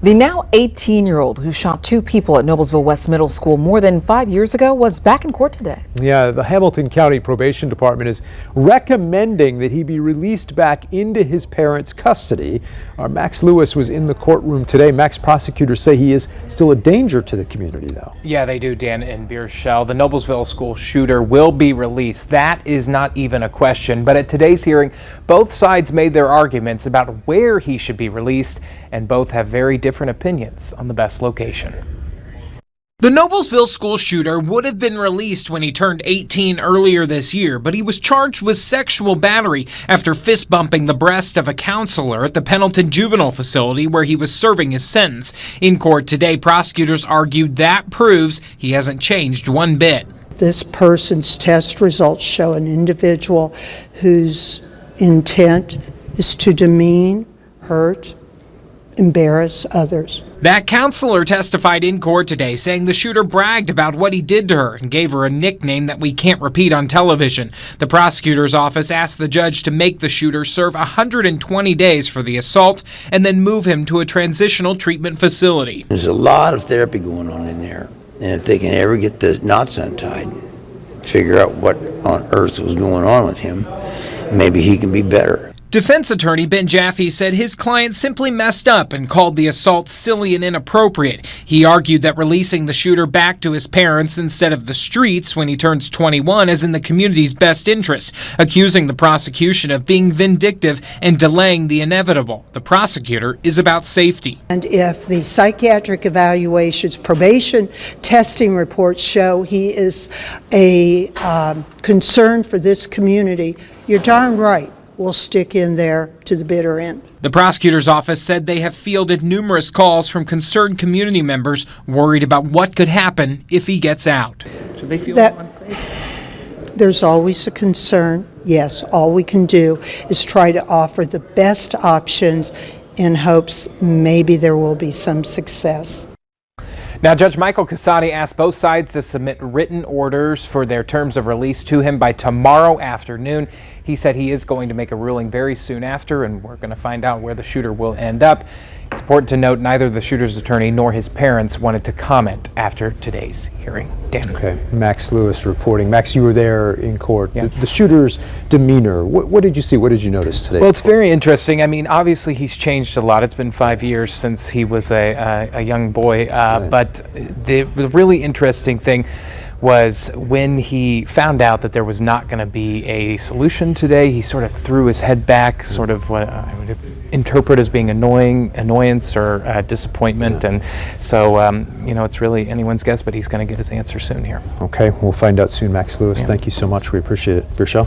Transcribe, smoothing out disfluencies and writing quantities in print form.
The now 18-year-old who shot two people at Noblesville West Middle School more than 5 years ago was back in court today. Yeah, the Hamilton County Probation Department is recommending that he be released back into his parents' custody. Our Max Lewis was in the courtroom today. Max, prosecutors say he is still a danger to the community, though. Yeah, they do, Dan and Bierschel. The Noblesville school shooter will be released. That is not even a question. But at today's hearing, both sides made their arguments about where he should be released, and both have very different opinions on the best location. The Noblesville school shooter would have been released when he turned 18 earlier this year, but he was charged with sexual battery after fist bumping the breast of a counselor at the Pendleton Juvenile Facility where he was serving his sentence. In court today, prosecutors argued that proves he hasn't changed one bit. This person's test results show an individual whose intent is to demean, hurt, embarrass others. That counselor testified in court today, saying the shooter bragged about what he did to her and gave her a nickname that we can't repeat on television. The prosecutor's office asked the judge to make the shooter serve 120 days for the assault and then move him to a transitional treatment facility. There's a lot of therapy going on in there, and if they can ever get the knots untied, figure out what on earth was going on with him, maybe he can be better. Defense attorney Ben Jaffe said his client simply messed up and called the assault silly and inappropriate. He argued that releasing the shooter back to his parents instead of the streets when he turns 21 is in the community's best interest, accusing the prosecution of being vindictive and delaying the inevitable. The prosecutor is about safety. And if the psychiatric evaluations, probation testing reports show he is a concern for this community, you're darn right. We'll stick in there to the bitter end. The prosecutor's office said they have fielded numerous calls from concerned community members worried about what could happen if he gets out. Do they feel unsafe? There's always a concern. Yes, all we can do is try to offer the best options in hopes maybe there will be some success. Now, Judge Michael Casati asked both sides to submit written orders for their terms of release to him by tomorrow afternoon. He said he is going to make a ruling very soon after, and we're going to find out where the shooter will end up. It's important to note neither the shooter's attorney nor his parents wanted to comment after today's hearing. Dan. Okay, Max Lewis reporting. Max, you were there in court. Yeah. The shooter's demeanor, what did you see? What did you notice today? Well, it's very interesting. I mean, obviously he's changed a lot. It's been 5 years since he was a young boy, right. But the really interesting thing was when he found out that there was not going to be a solution today, he sort of threw his head back, sort of what I would interpret as being annoyance or disappointment. And so, it's really anyone's guess, but he's going to get his answer soon here. Okay, we'll find out soon, Max Lewis. Yeah. Thank you so much. We appreciate it. Bierschel?